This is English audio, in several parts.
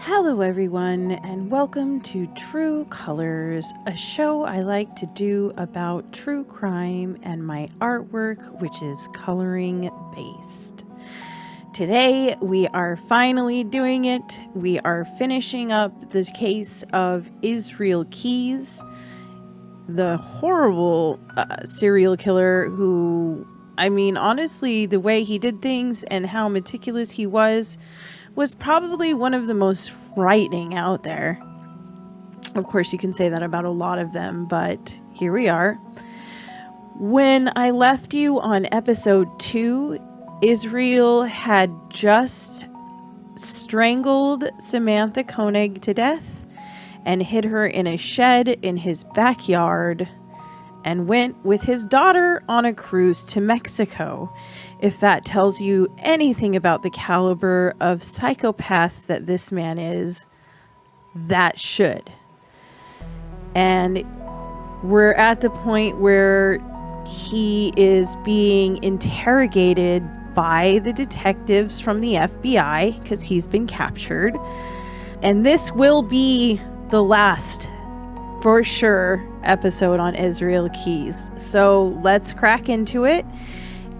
Hello everyone, and welcome to True Colors, a show I like to do about true crime and my artwork, which is coloring based. Today we are finally doing it. We are finishing up the case of Israel Keys, the horrible serial killer who, honestly, the way he did things and how meticulous he was probably one of the most frightening out there. Of course, you can say that about a lot of them, but here we are. When I left you on episode 2, Israel had just strangled Samantha Koenig to death and hid her in a shed in his backyard and went with his daughter on a cruise to Mexico. If that tells you anything about the caliber of psychopath that this man is, that should. And we're at the point where he is being interrogated by the detectives from the FBI because he's been captured. And this will be the last, for sure, episode on Israel Keys. So let's crack into it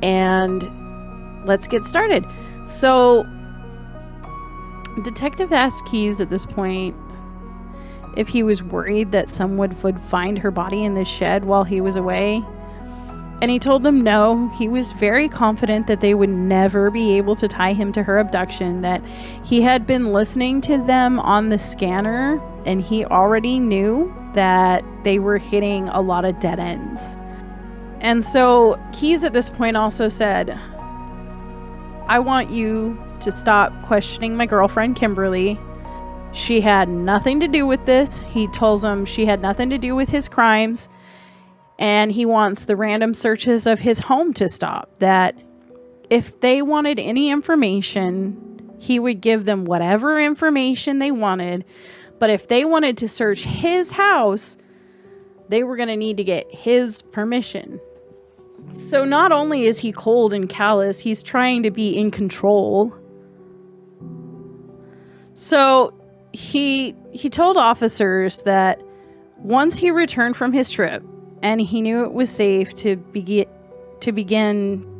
and let's get started. So detective asked Keys at this point if he was worried that someone would find her body in the shed while he was away. And he told them no, he was very confident that they would never be able to tie him to her abduction, that he had been listening to them on the scanner and he already knew that they were hitting a lot of dead ends. And so Keys at this point also said, I want you to stop questioning my girlfriend, Kimberly. She had nothing to do with this. He tells him she had nothing to do with his crimes. And he wants the random searches of his home to stop. That if they wanted any information, he would give them whatever information they wanted. But if they wanted to search his house, they were going to need to get his permission. So not only is he cold and callous, he's trying to be in control. So he told officers that once he returned from his trip and he knew it was safe to begin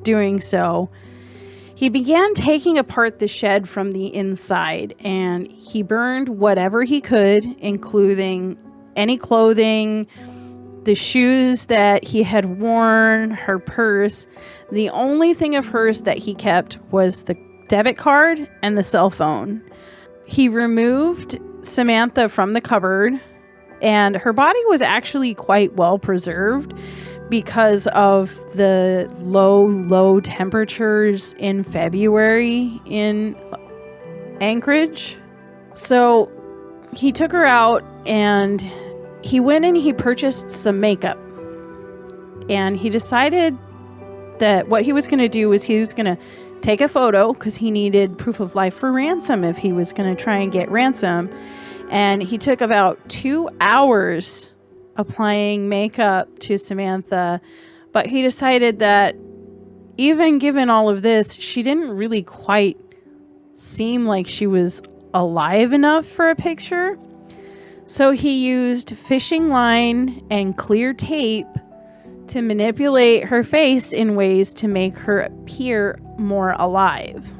doing so, he began taking apart the shed from the inside, and he burned whatever he could, including any clothing, the shoes that he had worn, her purse. The only thing of hers that he kept was the debit card and the cell phone. He removed Samantha from the cupboard, and her body was actually quite well preserved because of the low temperatures in February in Anchorage. So he took her out and he went and he purchased some makeup. And he decided that what he was going to do was he was going to take a photo because he needed proof of life for ransom if he was going to try and get ransom. And he took about 2 hours applying makeup to Samantha. But he decided that even given all of this, she didn't really quite seem like she was alive enough for a picture. So he used fishing line and clear tape to manipulate her face in ways to make her appear more alive.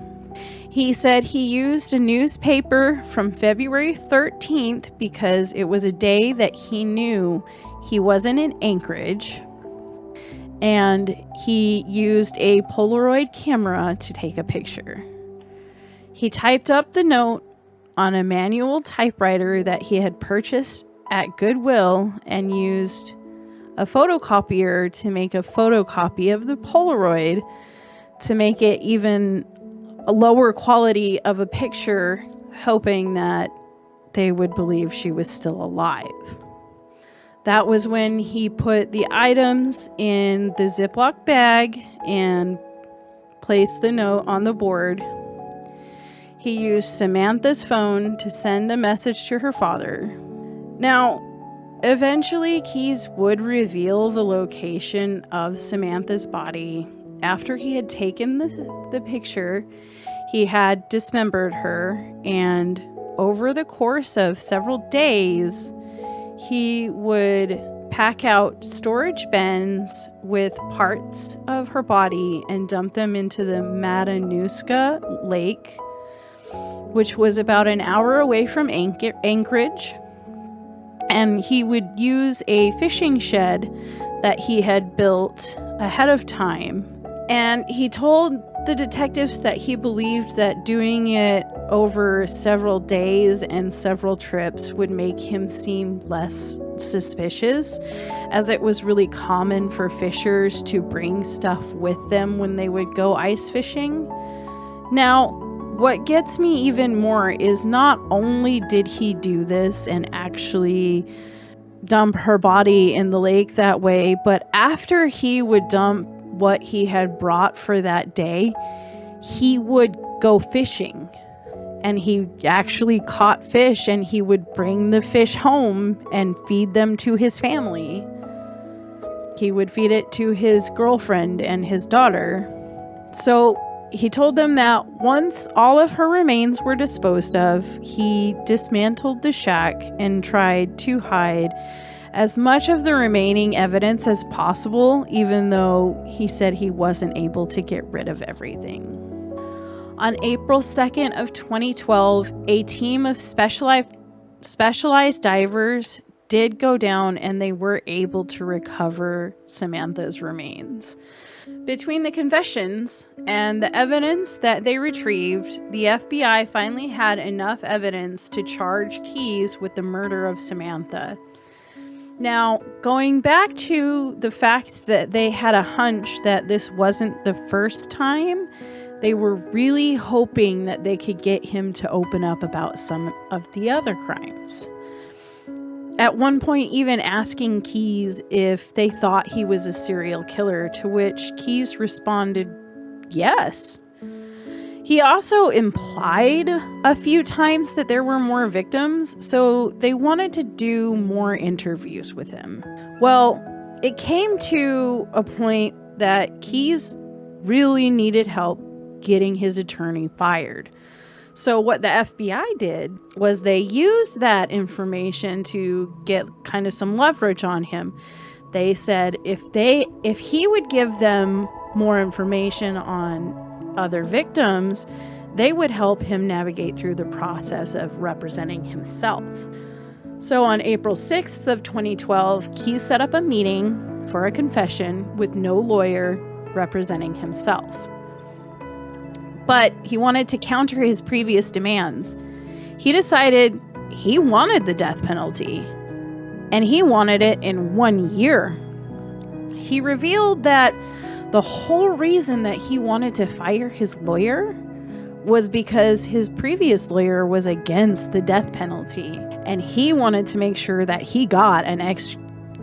He said he used a newspaper from February 13th because it was a day that he knew he wasn't in Anchorage. And he used a Polaroid camera to take a picture. He typed up the note on a manual typewriter that he had purchased at Goodwill and used a photocopier to make a photocopy of the Polaroid to make it even a lower quality of a picture, hoping that they would believe she was still alive. That was when he put the items in the Ziploc bag and placed the note on the board. He used Samantha's phone to send a message to her father. Now, eventually, Keys would reveal the location of Samantha's body. After he had taken the picture, he had dismembered her and over the course of several days, he would pack out storage bins with parts of her body and dump them into the Matanuska Lake, which was about an hour away from Anchorage. And he would use a fishing shed that he had built ahead of time. And he told the detectives that he believed that doing it over several days and several trips would make him seem less suspicious, as it was really common for fishers to bring stuff with them when they would go ice fishing. Now, what gets me even more is not only did he do this and actually dump her body in the lake that way, but after he would dump what he had brought for that day, he would go fishing. And he actually caught fish, and he would bring the fish home and feed them to his family. He would feed it to his girlfriend and his daughter. So he told them that once all of her remains were disposed of, he dismantled the shack and tried to hide as much of the remaining evidence as possible, even though he said he wasn't able to get rid of everything. On April 2nd of 2012, a team of specialized divers did go down, and they were able to recover Samantha's remains. Between the confessions and the evidence that they retrieved, the FBI finally had enough evidence to charge Keyes with the murder of Samantha. Now, going back to the fact that they had a hunch that this wasn't the first time, they were really hoping that they could get him to open up about some of the other crimes. At one point, even asking Keyes if they thought he was a serial killer, to which Keyes responded, yes. He also implied a few times that there were more victims, so they wanted to do more interviews with him. Well, it came to a point that Keyes really needed help getting his attorney fired. So what the FBI did was they used that information to get kind of some leverage on him. They said if he would give them more information on other victims, they would help him navigate through the process of representing himself. So on April 6th of 2012, Keyes set up a meeting for a confession with no lawyer representing himself. But he wanted to counter his previous demands. He decided he wanted the death penalty, and he wanted it in 1 year. He revealed that the whole reason that he wanted to fire his lawyer was because his previous lawyer was against the death penalty, and he wanted to make sure that he got an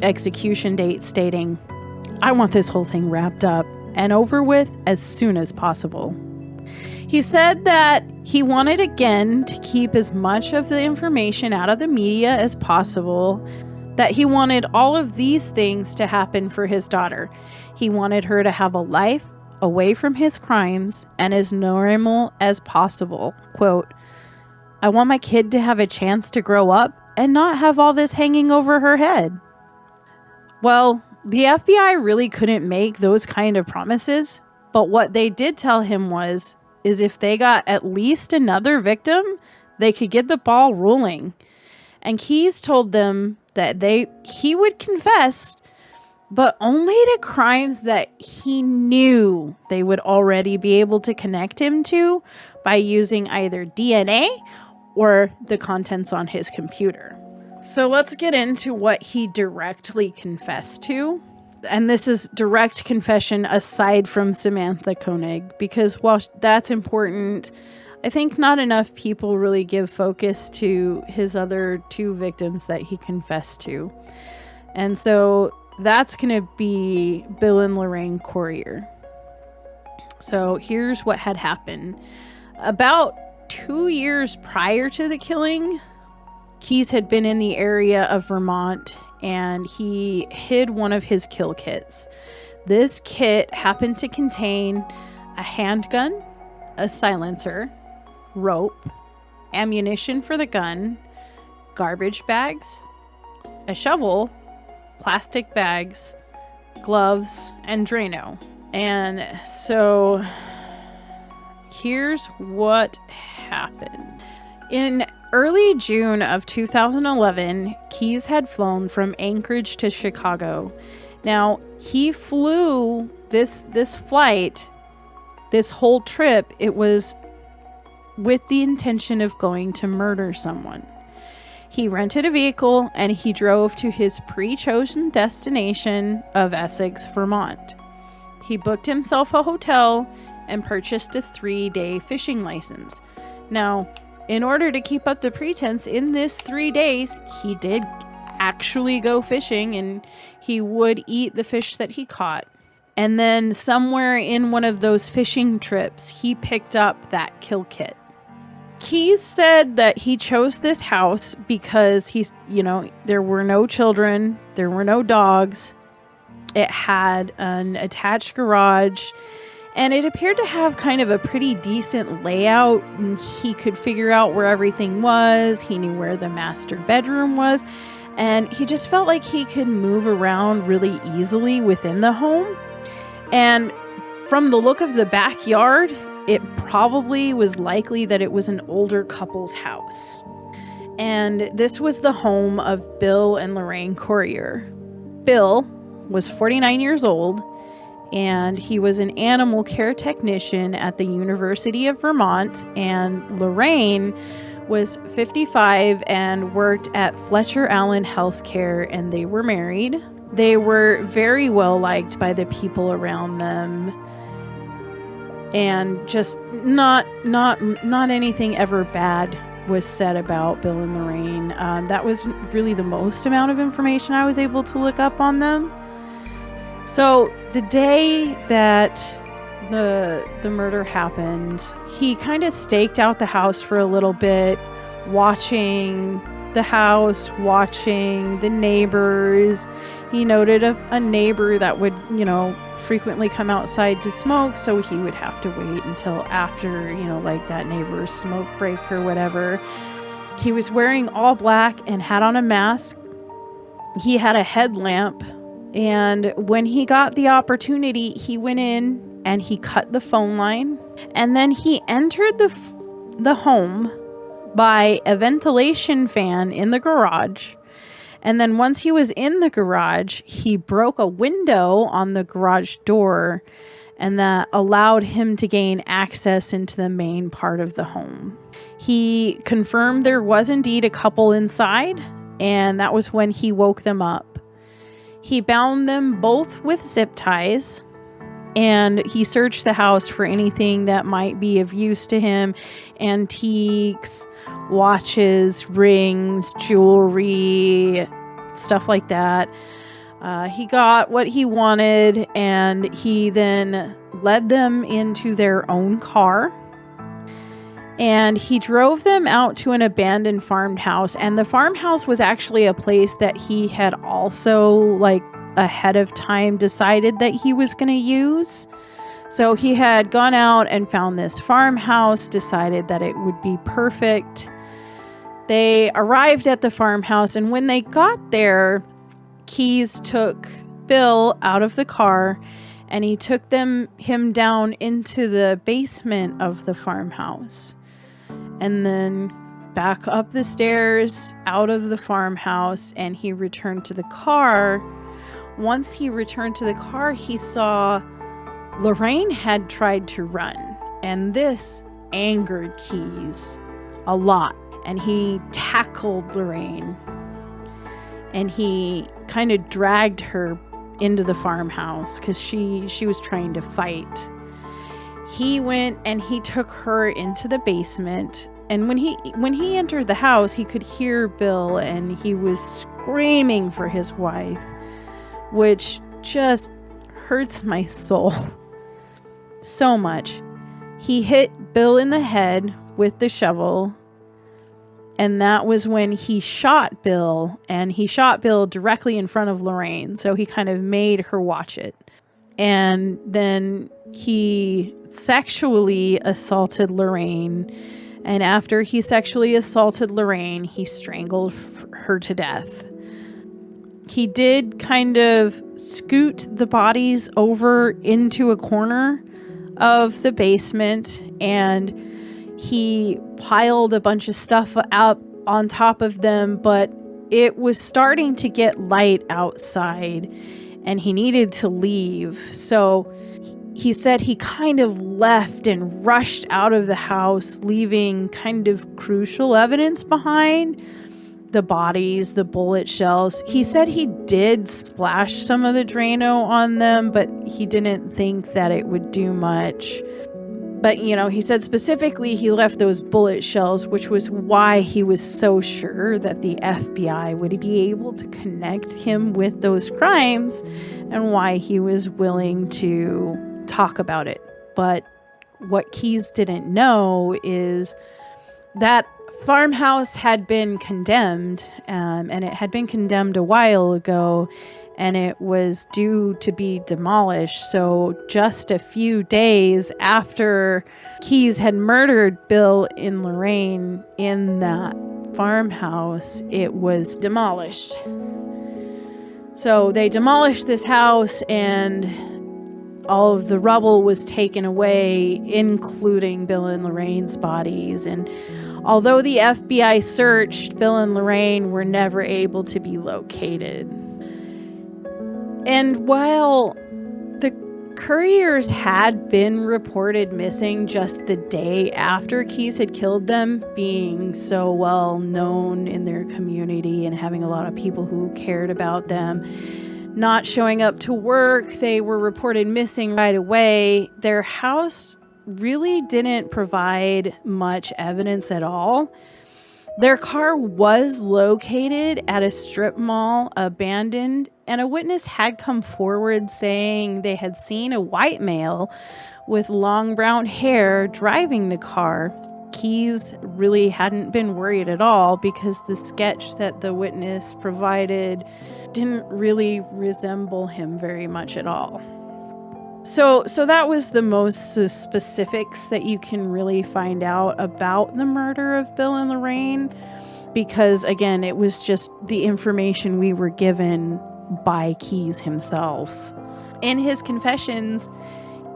execution date stating, I want this whole thing wrapped up and over with as soon as possible. He said that he wanted again to keep as much of the information out of the media as possible, that he wanted all of these things to happen for his daughter. He wanted her to have a life away from his crimes and as normal as possible. Quote, I want my kid to have a chance to grow up and not have all this hanging over her head. Well, the FBI really couldn't make those kind of promises, but what they did tell him is if they got at least another victim, they could get the ball rolling. And Keyes told them that he would confess, but only to crimes that he knew they would already be able to connect him to by using either DNA or the contents on his computer. So let's get into what he directly confessed to. And this is direct confession aside from Samantha Koenig, because while that's important, I think not enough people really give focus to his other two victims that he confessed to. And so that's going to be Bill and Lorraine Courier. So here's what had happened. About 2 years prior to the killing, Keyes had been in the area of Vermont, and he hid one of his kill kits. This kit happened to contain a handgun, a silencer, rope, ammunition for the gun, garbage bags, a shovel, plastic bags, gloves, and Drano. And so here's what happened. In early June of 2011, Keyes had flown from Anchorage to Chicago. Now, he flew this flight, this whole trip, it was with the intention of going to murder someone. He rented a vehicle and he drove to his pre-chosen destination of Essex, Vermont. He booked himself a hotel and purchased a 3-day fishing license. Now, in order to keep up the pretense, in this 3 days, he did actually go fishing and he would eat the fish that he caught. And then somewhere in one of those fishing trips, he picked up that kill kit. Keyes said that he chose this house because there were no children, there were no dogs. It had an attached garage. And it appeared to have kind of a pretty decent layout. And he could figure out where everything was. He knew where the master bedroom was. And he just felt like he could move around really easily within the home. And from the look of the backyard, it probably was likely that it was an older couple's house. And this was the home of Bill and Lorraine Courier. Bill was 49 years old. And he was an animal care technician at the University of Vermont, and Lorraine was 55 and worked at Fletcher Allen Healthcare, and they were married. They were very well liked by the people around them, and just not anything ever bad was said about Bill and Lorraine. That was really the most amount of information I was able to look up on them. So the day that the murder happened, he kind of staked out the house for a little bit, watching the house, watching the neighbors. He noted a neighbor that would, frequently come outside to smoke, so he would have to wait until after, like that neighbor's smoke break or whatever. He was wearing all black and had on a mask. He had a headlamp. And when he got the opportunity, he went in and he cut the phone line. And then he entered the home by a ventilation fan in the garage. And then once he was in the garage, he broke a window on the garage door, and that allowed him to gain access into the main part of the home. He confirmed there was indeed a couple inside, and that was when he woke them up. He bound them both with zip ties, and he searched the house for anything that might be of use to him. Antiques, watches, rings, jewelry, stuff like that. He got what he wanted, and he then led them into their own car. And he drove them out to an abandoned farmhouse. And the farmhouse was actually a place that he had also, ahead of time decided that he was going to use. So he had gone out and found this farmhouse, decided that it would be perfect. They arrived at the farmhouse, and when they got there, Keyes took Bill out of the car, and he took him down into the basement of the farmhouse. And then back up the stairs, out of the farmhouse, and he returned to the car. Once he returned to the car, he saw Lorraine had tried to run, and this angered Keyes a lot. And he tackled Lorraine, and he kind of dragged her into the farmhouse because she was trying to fight. He went and he took her into the basement, and when he entered the house, he could hear Bill, and he was screaming for his wife, which just hurts my soul so much. He hit Bill in the head with the shovel, and that was when he shot Bill, and he shot Bill directly in front of Lorraine, so he kind of made her watch it. And then he sexually assaulted Lorraine, And after he sexually assaulted Lorraine, he strangled her to death. He did kind of scoot the bodies over into a corner of the basement, and he piled a bunch of stuff up on top of them, but it was starting to get light outside and he needed to leave. So he said he kind of left and rushed out of the house, leaving kind of crucial evidence behind. The bodies, the bullet shells. He said he did splash some of the Drano on them, but he didn't think that it would do much. But, he said specifically he left those bullet shells, which was why he was so sure that the FBI would be able to connect him with those crimes and why he was willing to talk about it. But what Keyes didn't know is that Farmhouse had been condemned, and it had been condemned a while ago, and it was due to be demolished. So just a few days after Keyes had murdered Bill and Lorraine in that farmhouse, it was demolished. So they demolished this house, and all of the rubble was taken away, including Bill and Lorraine's bodies. And although the FBI searched, Bill and Lorraine were never able to be located. And while the couriers had been reported missing just the day after Keyes had killed them, being so well known in their community and having a lot of people who cared about them not showing up to work, they were reported missing right away. Their house really didn't provide much evidence at all. Their car was located at a strip mall, abandoned, and a witness had come forward saying they had seen a white male with long brown hair driving the car. Keyes really hadn't been worried at all because the sketch that the witness provided didn't really resemble him very much at all. So that was the most specifics that you can really find out about the murder of Bill and Lorraine, because again, it was just the information we were given by Keyes himself. In his confessions,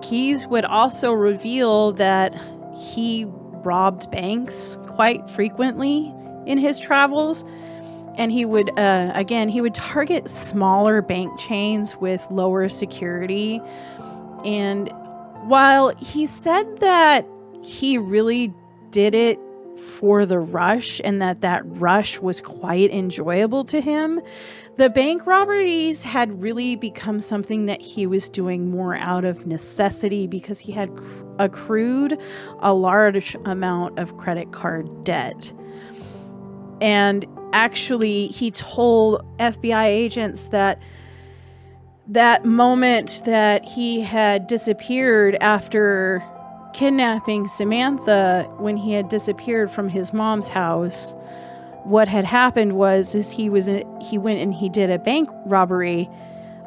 Keyes would also reveal that he robbed banks quite frequently in his travels, and he would target smaller bank chains with lower security. And while he said that he really did it for the rush and that rush was quite enjoyable to him, the bank robberies had really become something that he was doing more out of necessity because he had accrued a large amount of credit card debt. And actually, he told FBI agents that moment that he had disappeared after kidnapping Samantha, when he had disappeared from his mom's house, what had happened was he went and he did a bank robbery,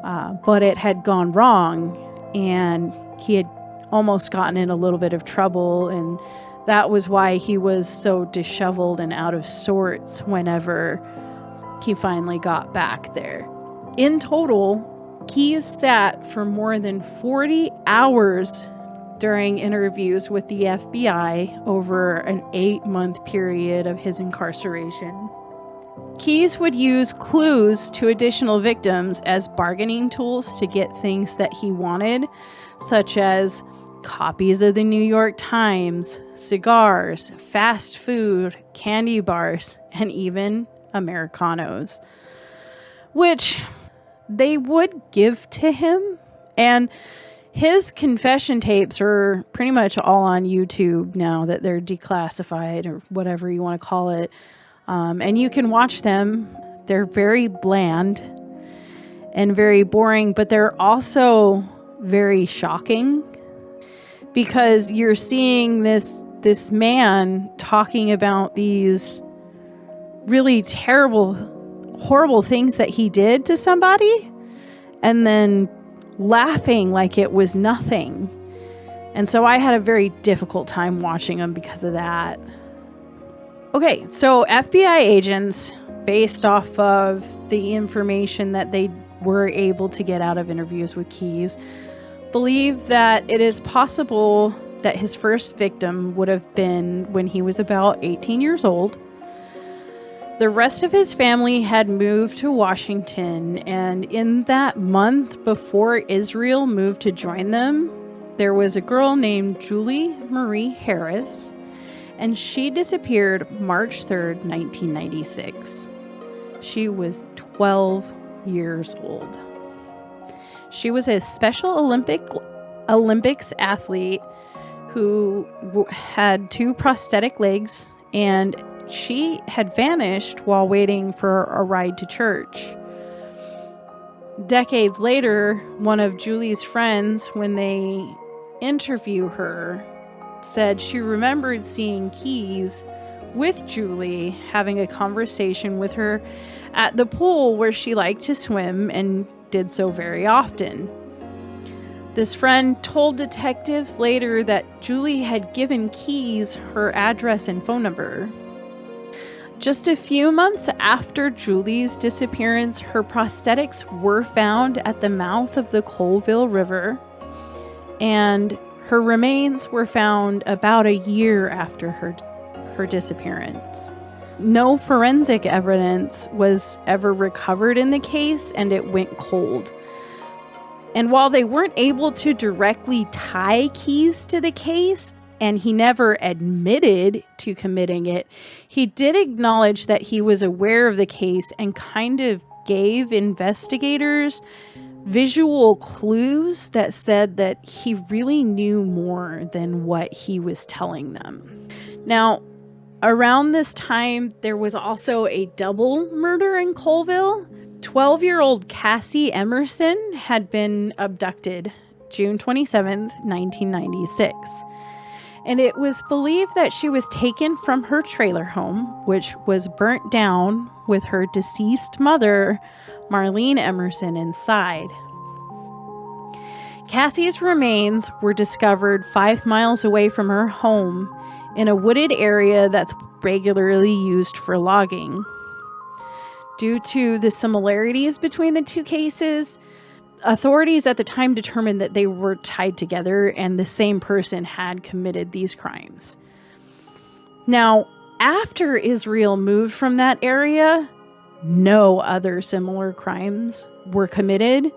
but it had gone wrong, and he had almost gotten in a little bit of trouble, and that was why he was so disheveled and out of sorts whenever he finally got back there. In total, Keyes sat for more than 40 hours during interviews with the FBI over an 8-month period of his incarceration. Keyes would use clues to additional victims as bargaining tools to get things that he wanted, such as copies of the New York Times, cigars, fast food, candy bars, and even Americanos, which they would give to him. And his confession tapes are pretty much all on YouTube now that they're declassified, or whatever you want to call it. And you can watch them. They're very bland and very boring, but they're also very shocking because you're seeing this man talking about these really terrible, horrible things that he did to somebody and then laughing like it was nothing. And so I had a very difficult time watching them because of that. Okay, so FBI agents, based off of the information that they were able to get out of interviews with Keyes, believe that it is possible that his first victim would have been when he was about 18 years old. The rest of his family had moved to Washington, and in that month before Israel moved to join them, there was a girl named Julie Marie Harris, and she disappeared March 3rd, 1996. She was 12 years old. She was a Special Olympics athlete who had 2 prosthetic legs, and she had vanished while waiting for a ride to church. Decades later, one of Julie's friends, when they interview her, said she remembered seeing Keyes with Julie having a conversation with her at the pool where she liked to swim and did so very often. This friend told detectives later that Julie had given Keyes her address and phone number. Just a few months after Julie's disappearance, her prosthetics were found at the mouth of the Colville River, and her remains were found about a year after her disappearance. No forensic evidence was ever recovered in the case, and it went cold. And while they weren't able to directly tie Keyes to the case, and he never admitted to committing it, he did acknowledge that he was aware of the case and kind of gave investigators visual clues that said that he really knew more than what he was telling them. Now, around this time, there was also a double murder in Colville. 12-year-old Cassie Emerson had been abducted June 27th, 1996. And it was believed that she was taken from her trailer home, which was burnt down with her deceased mother, Marlene Emerson, inside. Cassie's remains were discovered 5 miles away from her home in a wooded area that's regularly used for logging. Due to the similarities between the 2 cases, authorities at the time determined that they were tied together and the same person had committed these crimes. Now, after Israel moved from that area, no other similar crimes were committed.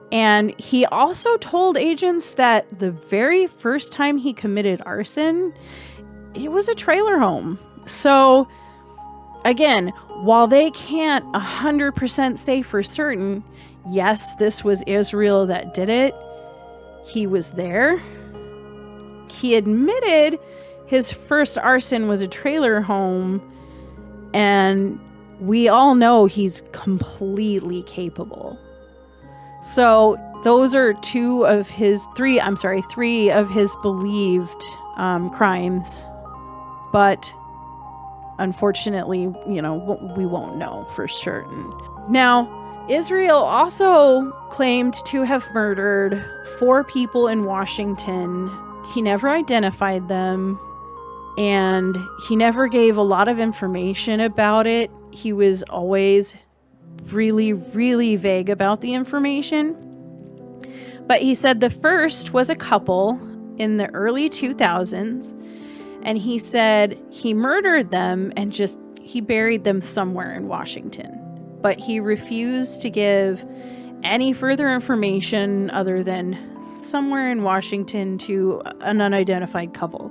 And he also told agents that the very first time he committed arson, it was a trailer home. So, again, while they can't 100% say for certain, yes, this was Israel that did it, he was there. He admitted his first arson was a trailer home, and we all know he's completely capable. So those are three of his believed crimes. But unfortunately, we won't know for certain. Now, Israel also claimed to have murdered 4 people in Washington. He never identified them, and he never gave a lot of information about it. He was always really, really vague about the information. But he said the first was a couple in the early 2000s, and he said he murdered them and he buried them somewhere in Washington. But he refused to give any further information other than somewhere in Washington to an unidentified couple.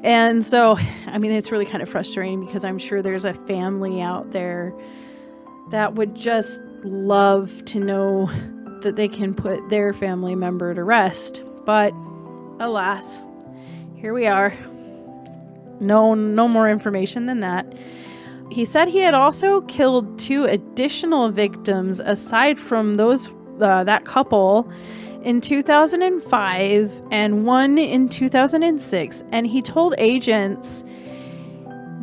And so, it's really kind of frustrating because I'm sure there's a family out there that would just love to know that they can put their family member to rest. But alas, here we are. No more information than that. He said he had also killed 2 additional victims aside from that couple in 2005 and one in 2006. And he told agents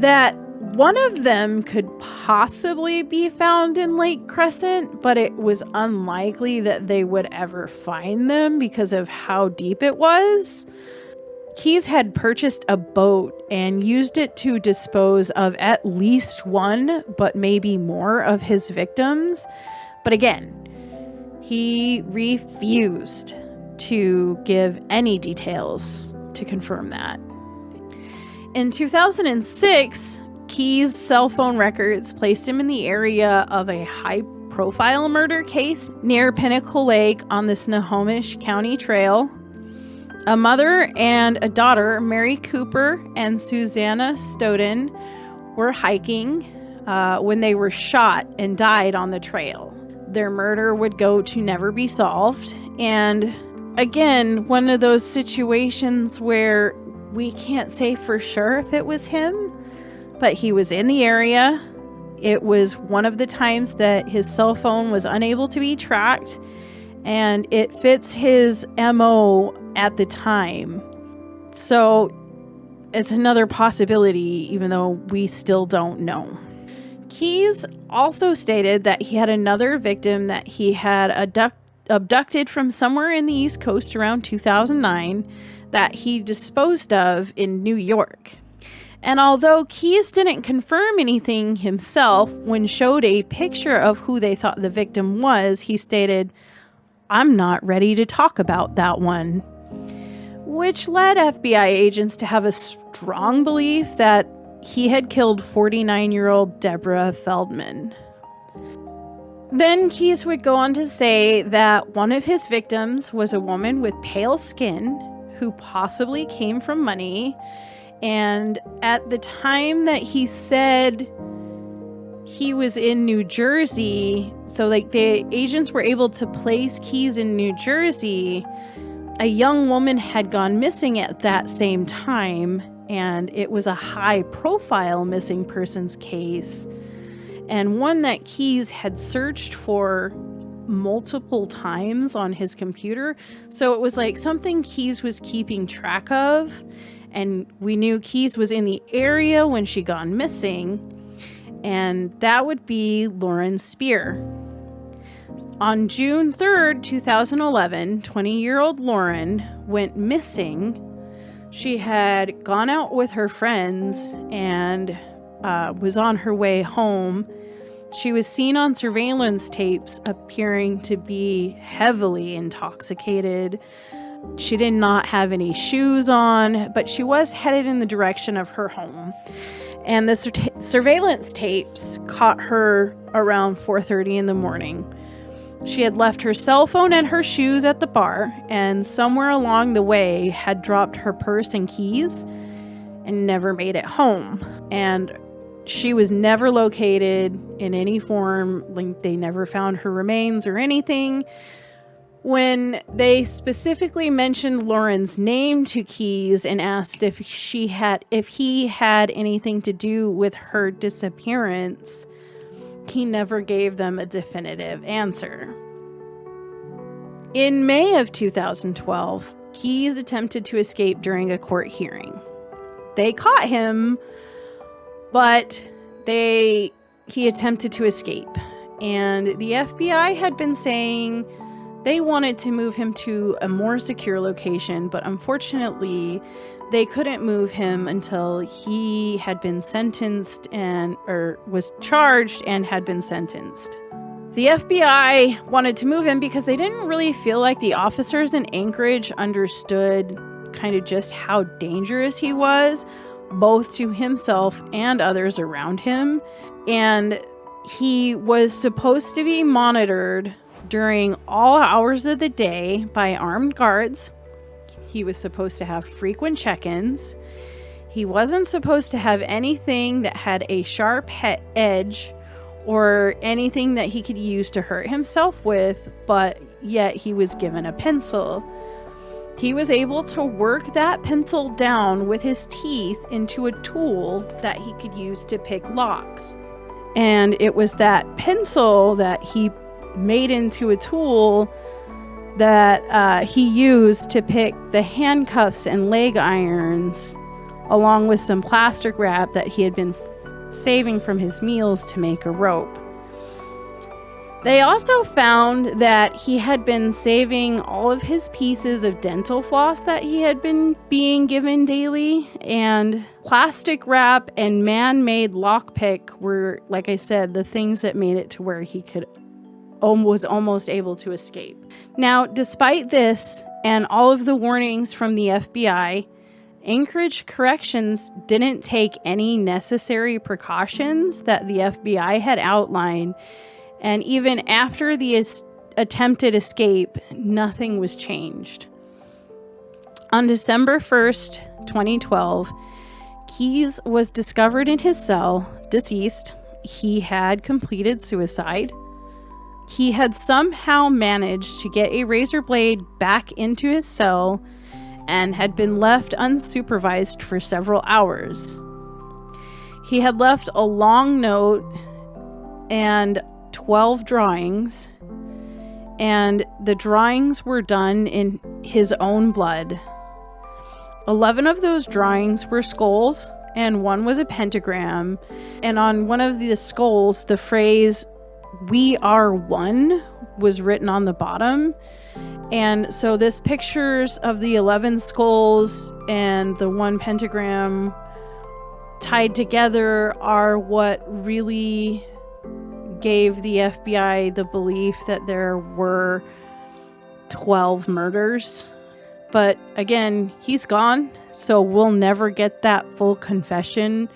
that one of them could possibly be found in Lake Crescent, but it was unlikely that they would ever find them because of how deep it was. Keyes had purchased a boat and used it to dispose of at least one, but maybe more of his victims. But again, he refused to give any details to confirm that. In 2006, Keyes' cell phone records placed him in the area of a high-profile murder case near Pinnacle Lake on the Snohomish County Trail. A mother and a daughter, Mary Cooper and Susanna Stoughton, were hiking when they were shot and died on the trail. Their murder would go to never be solved. And again, one of those situations where we can't say for sure if it was him, but he was in the area. It was one of the times that his cell phone was unable to be tracked, and it fits his MO at the time. So it's another possibility, even though we still don't know. Keyes also stated that he had another victim that he had abducted from somewhere in the East Coast around 2009 that he disposed of in New York. And although Keyes didn't confirm anything himself, when showed a picture of who they thought the victim was, he stated, "I'm not ready to talk about that one," which led FBI agents to have a strong belief that he had killed 49-year-old Deborah Feldman. Then Keyes would go on to say that one of his victims was a woman with pale skin who possibly came from money. And at the time that he said he was in New Jersey, so like the agents were able to place Keyes in New Jersey, a young woman had gone missing at that same time, and it was a high-profile missing persons case, and one that Keyes had searched for multiple times on his computer. So it was like something Keyes was keeping track of, and we knew Keyes was in the area when she gone missing, and that would be Lauren Spear. On June 3rd, 2011, 20-year-old Lauren went missing. She had gone out with her friends and was on her way home. She was seen on surveillance tapes appearing to be heavily intoxicated. She did not have any shoes on, but she was headed in the direction of her home. And the surveillance tapes caught her around 4:30 in the morning. She had left her cell phone and her shoes at the bar, and somewhere along the way had dropped her purse and keys and never made it home. And she was never located in any form. Like, they never found her remains or anything. When they specifically mentioned Lauren's name to Keyes and asked if he had anything to do with her disappearance, he never gave them a definitive answer. In May of 2012, Keyes attempted to escape during a court hearing. They caught him, but he attempted to escape. And the FBI had been saying they wanted to move him to a more secure location, but unfortunately, they couldn't move him until he had been sentenced or was charged and had been sentenced. The FBI wanted to move him because they didn't really feel like the officers in Anchorage understood kind of just how dangerous he was, both to himself and others around him. And he was supposed to be monitored during all hours of the day by armed guards. He was supposed to have frequent check-ins. He wasn't supposed to have anything that had a sharp edge or anything that he could use to hurt himself with, but yet he was given a pencil. He was able to work that pencil down with his teeth into a tool that he could use to pick locks. And it was that pencil that he made into a tool that he used to pick the handcuffs and leg irons, along with some plastic wrap that he had been saving from his meals to make a rope. They also found that he had been saving all of his pieces of dental floss that he had been being given daily, and plastic wrap and man-made lockpick were, like I said, the things that made it to where he was almost able to escape. Now, despite this and all of the warnings from the FBI, Anchorage Corrections didn't take any necessary precautions that the FBI had outlined. And even after the attempted escape, nothing was changed. On December 1st, 2012, Keyes was discovered in his cell, deceased. He had completed suicide. He had somehow managed to get a razor blade back into his cell and had been left unsupervised for several hours. He had left a long note and 12 drawings, and the drawings were done in his own blood. 11 of those drawings were skulls, and one was a pentagram. And on one of the skulls, the phrase, "We are one," was written on the bottom. And so this pictures of the 11 skulls and the one pentagram tied together are what really gave the FBI the belief that there were 12 murders. But again, he's gone, so we'll never get that full confession.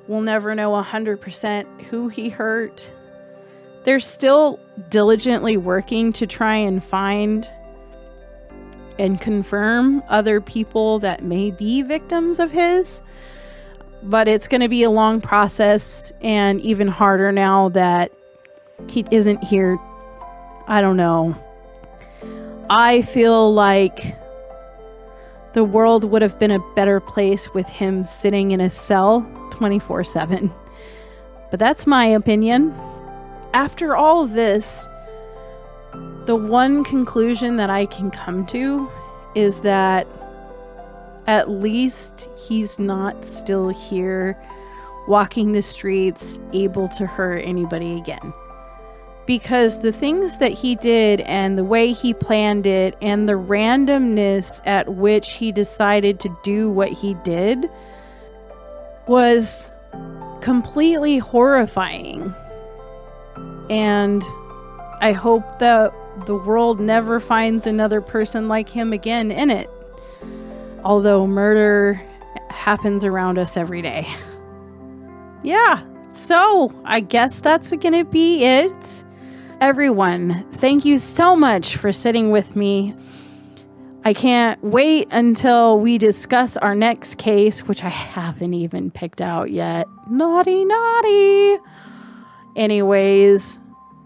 We'll never know 100% who he hurt. They're still diligently working to try and find and confirm other people that may be victims of his. But it's going to be a long process, and even harder now that he isn't here. I don't know. I feel like the world would have been a better place with him sitting in a cell 24/7. But that's my opinion. After all of this, the one conclusion that I can come to is that at least he's not still here walking the streets, able to hurt anybody again. Because the things that he did and the way he planned it and the randomness at which he decided to do what he did was completely horrifying. And I hope that the world never finds another person like him again in it. Although murder happens around us every day. Yeah, so I guess that's gonna be it. Everyone, thank you so much for sitting with me. I can't wait until we discuss our next case, which I haven't even picked out yet. Naughty, naughty. Anyways,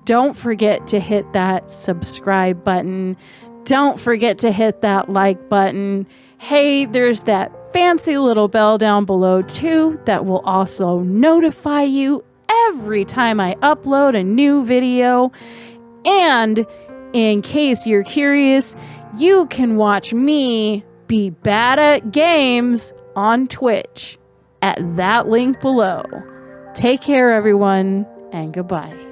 don't forget to hit that subscribe button. Don't forget to hit that like button. Hey, there's that fancy little bell down below too that will also notify you every time I upload a new video. And in case you're curious, you can watch me be bad at games on Twitch at that link below. Take care, everyone, and goodbye.